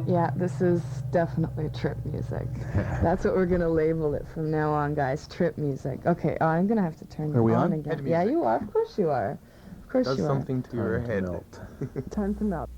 Yeah, this is definitely trip music. That's what we're going to label it from now on, guys. Trip music. Okay, I'm going to have to turn it on again. Yeah, you are. Of course you are. Of course Does you are. Does something to your head. Time to melt.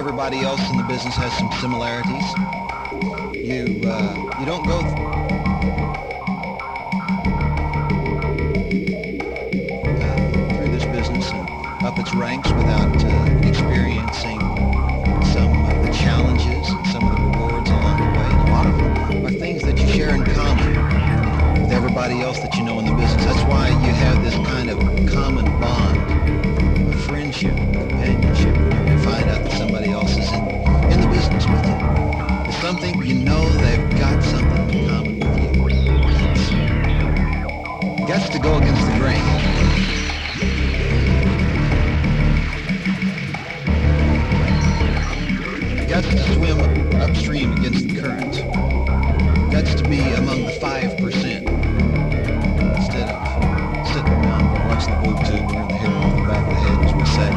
everybody else in the business has some similarities. You don't go through this business and up its ranks without experiencing some of the challenges and some of the rewards along the way. And a lot of them are things that you share in common with everybody else that you know in the business. That's why you have this kind of common bond of friendship, companionship. You find out that somebody else is in the business with you. It's something you know they've got something in common with you. Guts to go against the grain. Guts to swim upstream against the current. Guts to be among the 5% instead of sitting around watching the boob tube or the hair off the back of the head, as we say.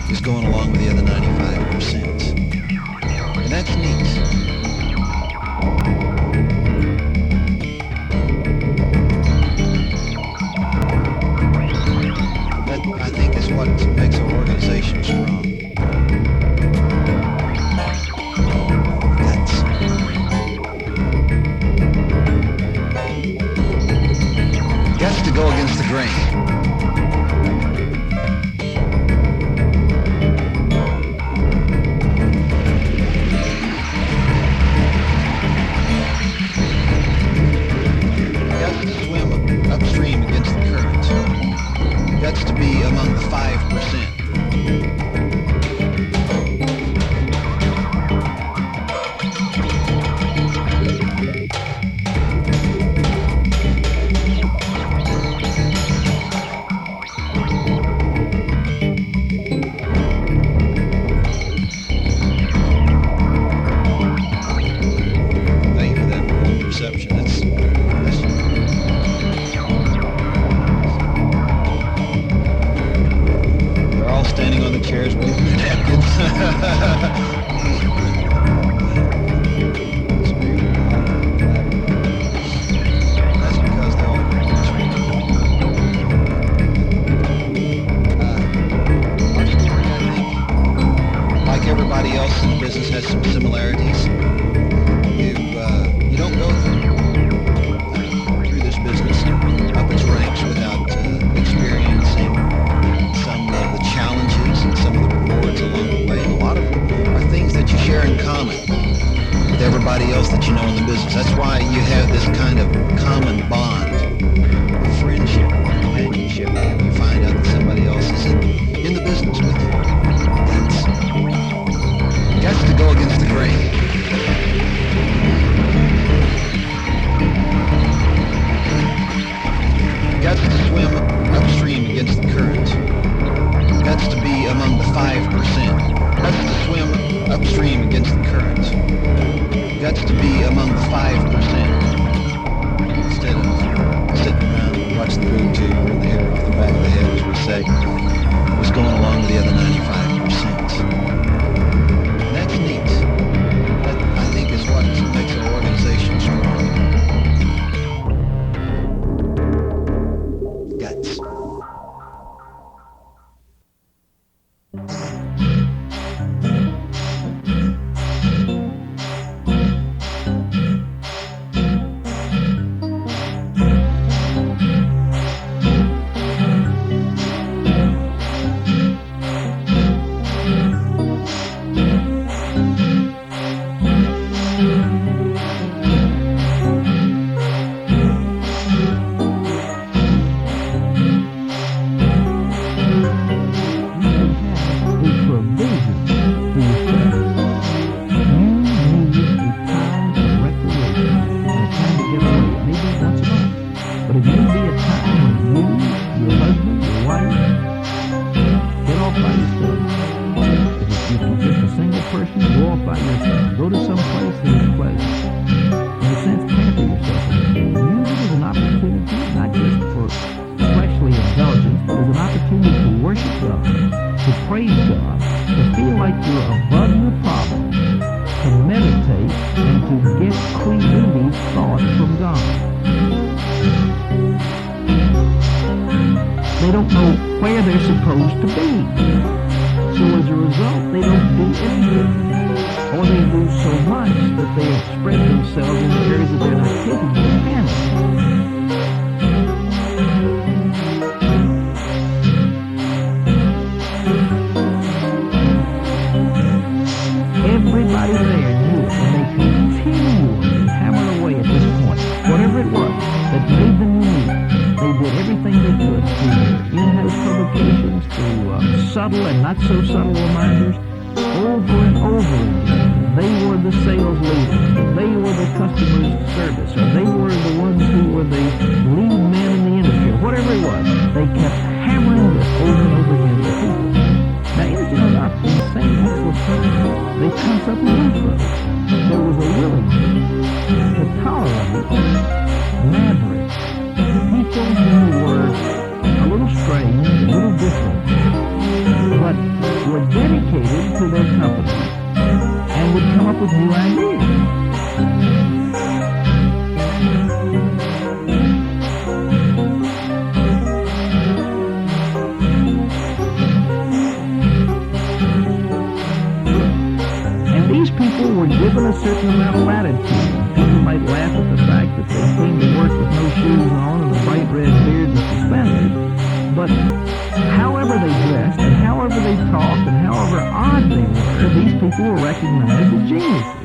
Just going along with the other 95%. And that's neat. That, I think, is what makes our organization strong. Guts to go against the grain. Upstream against the current. That's to be among the 5%. Thank you for that perception. That's standing on the chairs with the napkins. That's because they're all our story, I think, like everybody else in the business, has some similarities. You don't go through this business up its ranks without experiencing some of the challenges and some of the rewards along the way. And a lot of them are things that you share in common with everybody else that you know in the business. That's why you have this kind of common bond of friendship, companionship. You find out that somebody else is in the business with you. That's to go against the grain. Guts to swim upstream against the current. Guts to be among the 5%. Guts to swim upstream against the current. Guts to be among the 5% instead of sitting around watching the boob tube or the hair off the back of the head, as we say. Just going along with the other 95%. And that's neat. That, I think, is what makes our organization strong. Guts. So as a result, they don't do anything. Or they do so much that they have spread themselves in areas that they're not capable of handling. Everybody there knew it, and they continually hammered away at this point. Whatever it was that made them unique, they did everything they could through in-house publications, through subtle and not so subtle reminders, over and over again. They were the sales leaders, they were the customer service, or they were the ones who were the lead men in the industry, whatever it was. They kept hammering this over and over again to people. Now, it's not insane exercise. They constantly went through it. There was a willingness to tolerate Maverick, people who were a little strange, a little different, but were dedicated to their company and would come up with new ideas. People were given a certain amount of latitude. People might laugh at the fact that they came to work with no shoes on and a bright red beard and suspenders, but however they dressed and however they talked and however odd they were, these people were recognized as geniuses.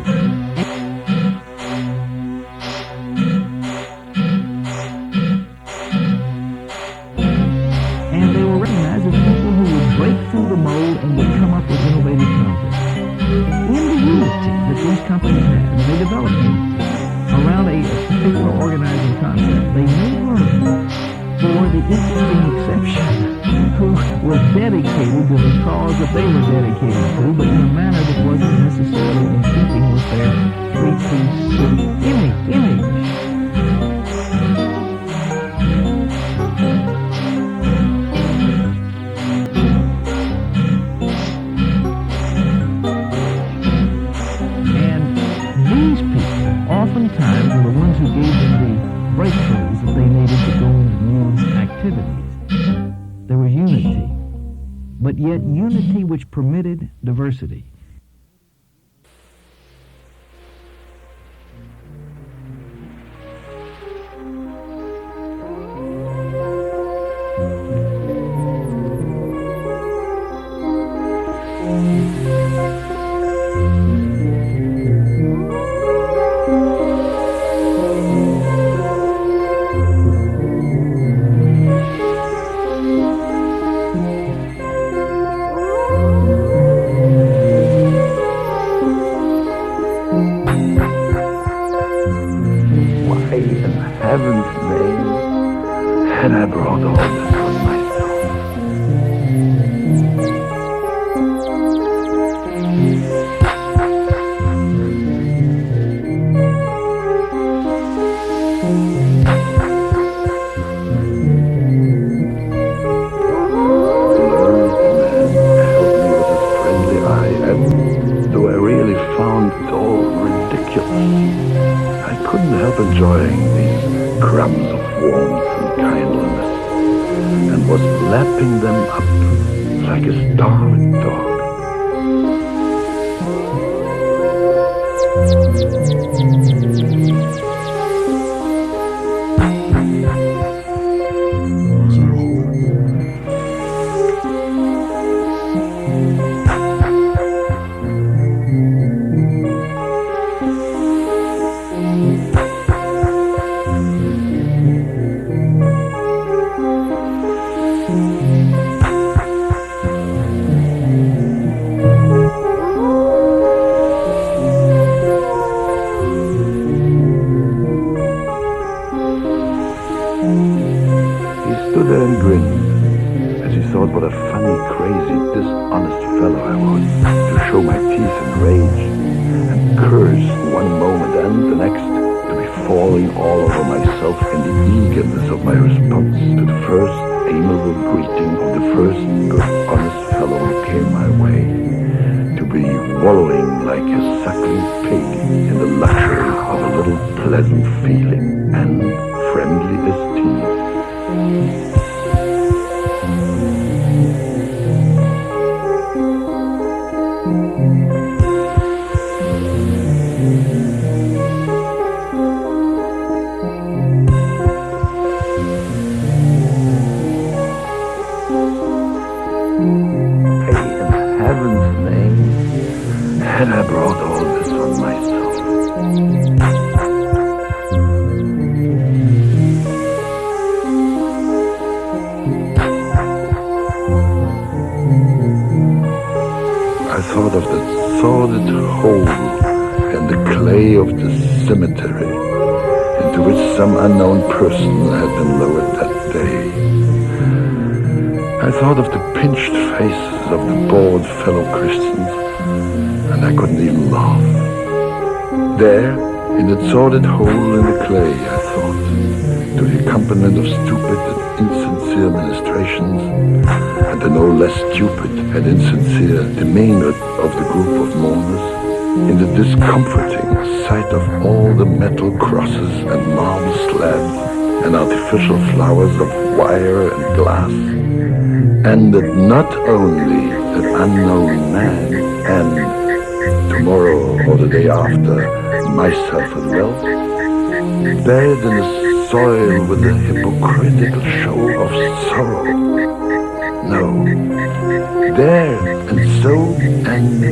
And they were recognized as people who would break through the mold and would come up with innovative concepts. In the unity that these companies had, and they developed unity around a particular organizing concept, they made room for the interesting exception who was dedicated to the cause that they were dedicated to, but in a manner that wasn't necessarily in keeping with their three-piece image. Oftentimes were the ones who gave them the breakthroughs that they needed to go into new activities. There was unity, but yet unity which permitted diversity. And I brought all this on myself. And though I really found it all ridiculous, I couldn't help enjoying these crumbs of warmth and kindliness, and was lapping them up like a starving dog. Stood there and grinned as he thought what a funny, crazy, dishonest fellow I was to show my teeth in rage and curse one moment and the next, to be falling all over myself in the eagerness of my response to the first amiable greeting of the first good, honest fellow who came my way, to be wallowing like a suckling pig in the luxury of a little pleasant feeling and friendly esteem. to which some unknown person had been lowered that day. I thought of the pinched faces of the bored fellow Christians, and I couldn't even laugh. There, in the sordid hole in the clay, I thought, to the accompaniment of stupid and insincere ministrations, and the no less stupid and insincere demeanor of the group of mourners, in the discomforting sight of all the metal crosses and marble slabs and artificial flowers of wire and glass, and that not only that unknown man and tomorrow or the day after myself as well, buried in the soil with a hypocritical show of sorrow. No, there and so and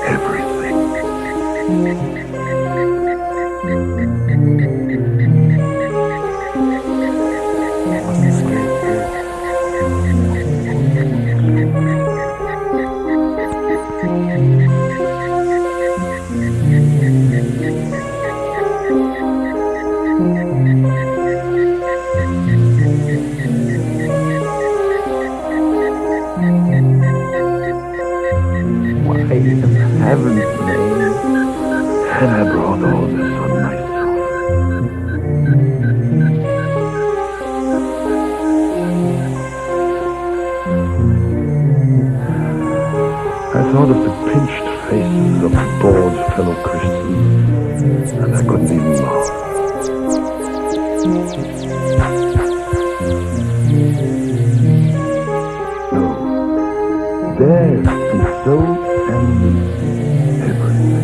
everything. Heaven's name, and I brought all this on myself. I thought of the pinched faces of the bored fellow Christians, and I couldn't even laugh. No, there and so and everything.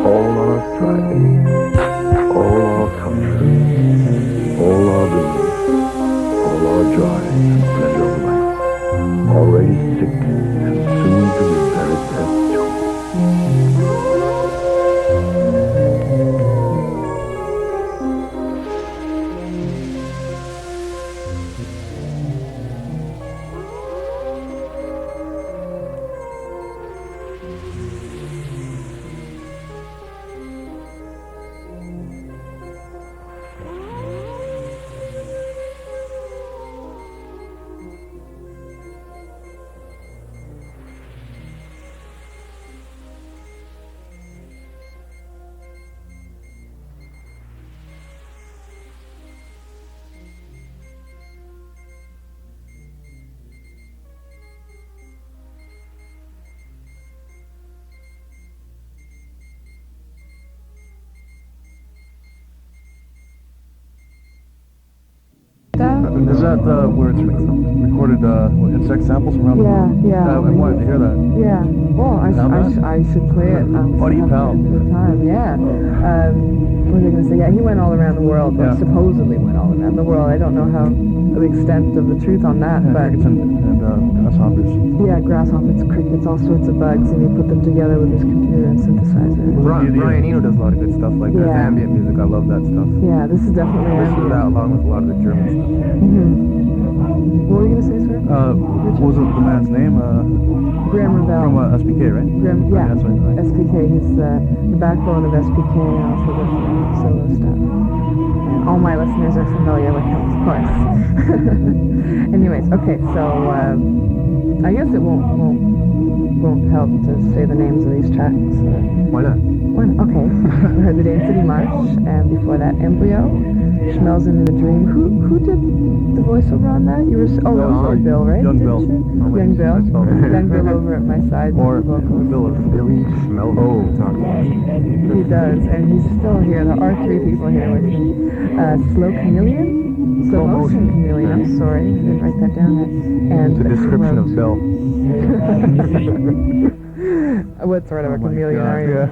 All our striving, all our comfort, all our belief, all our joy and pleasure of life, already sick and soon to be buried dead too. Is that where it's recorded insect samples from around the world? Yeah. I wanted to hear that. Yeah. Well, I should play it. Buddy pal. Time. Yeah. What was I going to say? Yeah, he went all around the world, or supposedly went all around the world. I don't know how the extent of the truth on that, but crickets and grasshoppers. Yeah, grasshoppers, crickets, all sorts of bugs, and he put them together with his computer and synthesizer. Brian Eno does a lot of good stuff like that. Ambient music, I love that stuff. Yeah, this is definitely listen to that along with a lot of the German stuff. What were you going to say, sir? What was the man's name? Graham Revell. From SPK, right? Yeah, that's right. SPK. He's the backbone of SPK and also does solo stuff. And all my listeners are familiar with him, of course. Anyways, okay, so I guess it won't help to say the names of these tracks. Why not? Okay. We heard the Dane City March, and before that, Embryo, Schmelzen in the Dream. Who did the voiceover on that? You were sorry, Bill, right? Young Bill. Young Bill. Young Bill over at my side. Or Bill or Billy Schmelzen. He does, and he's still here. There are three people here with me. Slow Motion Chameleon. I'm sorry, I didn't write that down yet. And the description of Bill. What sort of a chameleon are you? Yeah.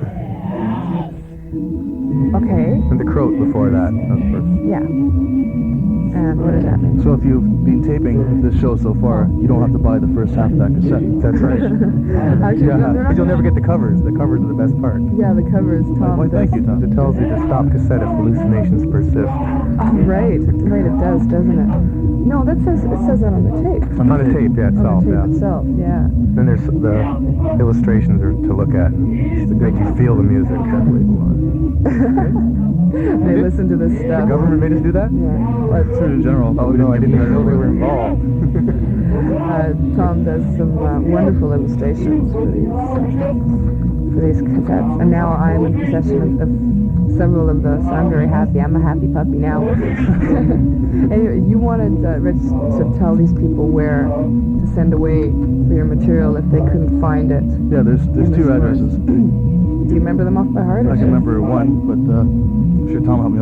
Okay. And the Croat before that. Yeah. And what does that mean? So if you've been taping this show so far, you don't have to buy the first half of that cassette. That's right. Actually, because you'll never get the covers. The covers are the best part. Yeah, the covers, Tom. Well, thank you, Tom. It tells you to stop cassette if hallucinations persist. Oh, right. Right, it does, doesn't it? No, it says that on the tape. On the tape, yeah, itself. On the tape itself, yeah. Then there's the illustrations are to look at to make you feel the music. They listen to this The stuff. government made us do that? Yeah. Attorney General. Oh no, I didn't even know they were involved. Tom does some wonderful illustrations for these cassettes, and now I'm in possession of several of those, so I'm very happy. I'm a happy puppy now. Anyway, you wanted Rich to tell these people where to send away for your material if they couldn't find it. Yeah, there's two addresses. Do you remember them off by heart? I can remember one, but I'm sure Tom will help me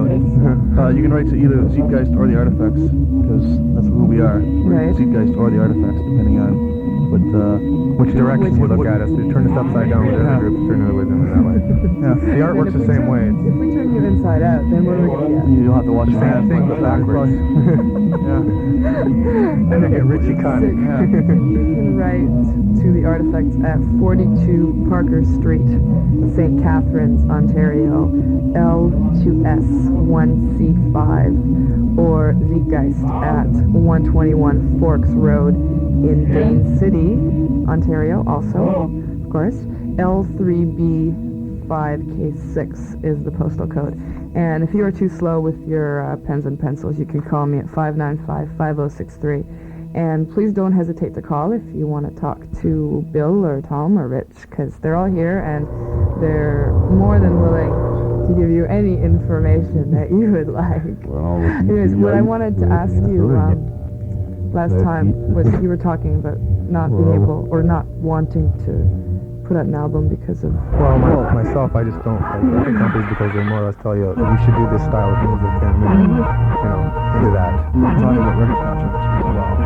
out. You can write to either Zeitgeist or the Artifacts, because that's who we are. We're Right. Zeitgeist or the Artifacts, depending on which direction you look at us. We turn us upside down with the other group, turn it with them that way. Yeah, the art works the same way. If we turn you inside out, then what are we going to get? You'll have to watch the Same thing, but backwards. Yeah. And then get Richie Connick. Yeah. You can write to the Artifacts at 42 Parker Street, St. Catharines, Ontario, L2S1C5, or Zeitgeist at 121 Forks Road in Dane City, Ontario, also, of course. L3B5K6 is the postal code. And if you are too slow with your pens and pencils, you can call me at 595-5063. And please don't hesitate to call if you want to talk to Bill or Tom or Rich, because they're all here and they're more than willing to give you any information that you would like. Anyways, what I wanted to ask you last time was you were talking about not being able or not wanting to put out an album because of... Well, myself, I just don't like record companies because they more or less tell you should do this style of music and into that. Talking about record contracts for a while.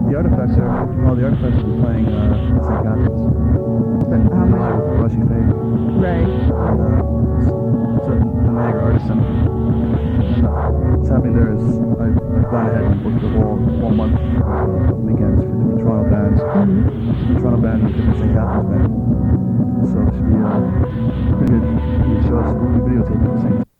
The Artifacts are, well, the Artifacts have been playing St. Catharines. Been live with Rushy Fade. Right. It's a Niagara Artist Center. And what's happening there is I've gone ahead and booked the whole month of weekends for different Toronto bands. The Toronto band and the St. Catharines band. So it should be pretty good shows. We'll be videotaping at the same